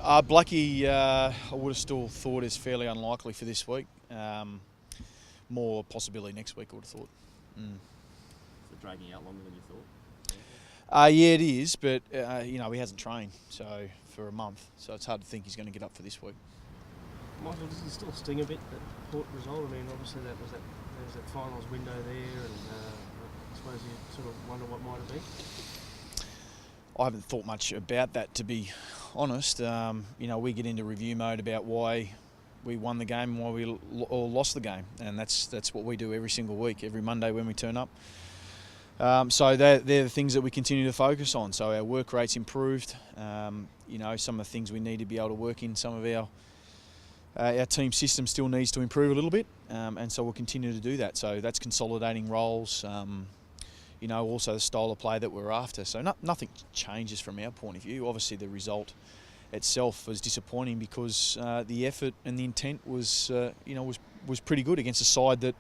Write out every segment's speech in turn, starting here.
Blackie, I would have still thought is fairly unlikely for this week. More possibility next week, I would have thought. Is it dragging out longer than you thought? Yeah, it is, but he hasn't trained for a month, so it's hard to think he's going to get up for this week. Michael, does it still sting a bit, that Port result? I mean, obviously there was that finals window there, and I suppose you sort of wonder what might have been. I haven't thought much about that, to be honest. We get into review mode about why we won the game and why we all lost the game, and that's what we do every single week, every Monday when we turn up. So they're the things that we continue to focus on. So our work rate's improved. Some of the things we need to be able to work in, some of our team system still needs to improve a little bit, and so we'll continue to do that. So that's consolidating roles. Also the style of play that we're after. So nothing changes from our point of view. Obviously the result itself was disappointing because the effort and the intent was pretty good against a side that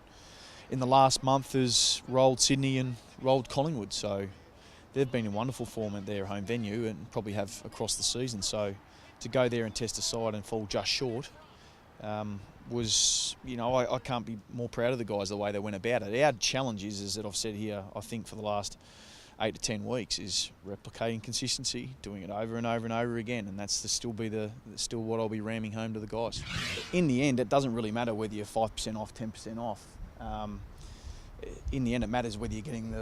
in the last month has rolled Sydney and rolled Collingwood. So they've been in wonderful form at their home venue and probably have across the season. So to go there and test a side and fall just short I can't be more proud of the guys the way they went about it. Our challenge is that I've said here, I think for the last 8 to 10 weeks, is replicating consistency, doing it over and over and over again, and that's still what I'll be ramming home to the guys. In the end, it doesn't really matter whether you're 5% off, 10% off. In the end, it matters whether you're getting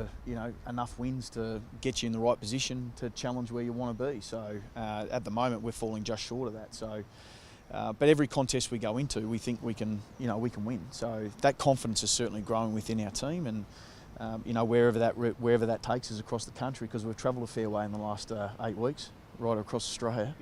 enough wins to get you in the right position to challenge where you want to be. So at the moment, we're falling just short of that. So. But every contest we go into, we think we can win. So that confidence is certainly growing within our team, and wherever that takes us across the country, because we've travelled a fair way in the last 8 weeks, right across Australia.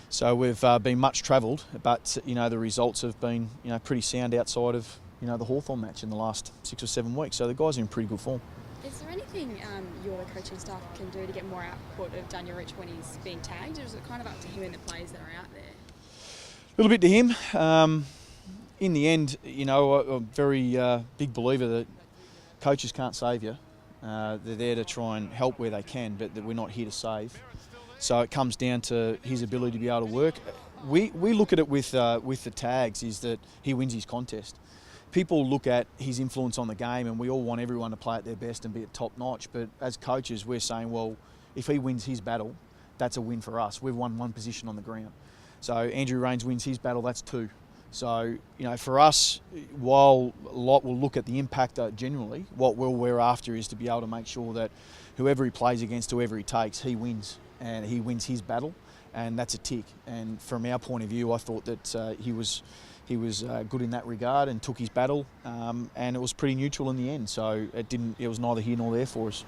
So we've been much travelled, but the results have been pretty sound outside of the Hawthorn match in the last 6 or 7 weeks. So the guys are in pretty good form. Is there anything your coaching staff can do to get more output of Daniel Rich when he's being tagged, or is it kind of up to him and the players that are out there? A little bit to him. In the end, I'm a very big believer that coaches can't save you. They're there to try and help where they can, but that we're not here to save. So it comes down to his ability to be able to work. We look at it with the tags, is that he wins his contest. People look at his influence on the game, and we all want everyone to play at their best and be at top notch. But as coaches, we're saying, well, if he wins his battle, that's a win for us. We've won one position on the ground. So Andrew Rains wins his battle, that's 2. So, for us, while a lot will look at the impact generally, what we're after is to be able to make sure that whoever he plays against, whoever he takes, he wins, and he wins his battle, and that's a tick. And from our point of view, I thought that he was good in that regard and took his battle, and it was pretty neutral in the end. So it was neither here nor there for us.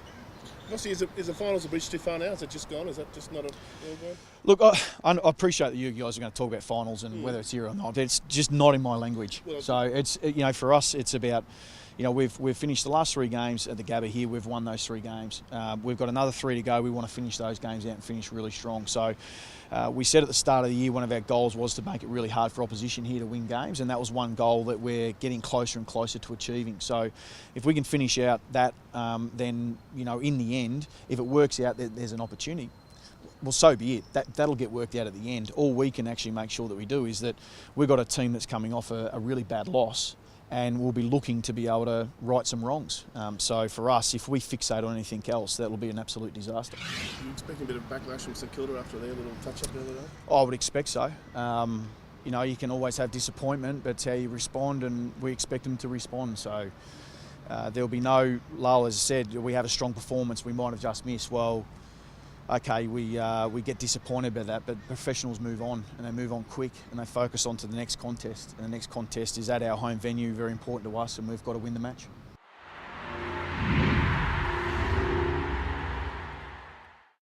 Vossy, is the finals a bridge too far now? Is it just gone? Is that just not a real game? Look, I appreciate that you guys are going to talk about finals and whether it's here or not. It's just not in my language. Well, so it's for us, it's about we've finished the last 3 games at the Gabba here. We've won those 3 games. We've got another 3 to go. We want to finish those games out and finish really strong. So we said at the start of the year one of our goals was to make it really hard for opposition here to win games, and that was one goal that we're getting closer and closer to achieving. So if we can finish out that, then in the end, if it works out that there's an opportunity, well, so be it. That'll get worked out at the end. All we can actually make sure that we do is that we've got a team that's coming off a really bad loss, and we'll be looking to be able to right some wrongs. So for us, if we fixate on anything else, that will be an absolute disaster. Are you expecting a bit of backlash from St Kilda after their little touch-up the other day? I would expect so. You can always have disappointment, but it's how you respond, and we expect them to respond. So there'll be no lull. As I said, we have a strong performance. We might have just missed. Well, okay, we get disappointed by that, but professionals move on, and they move on quick, and they focus on to the next contest. And the next contest is at our home venue, very important to us, and we've got to win the match.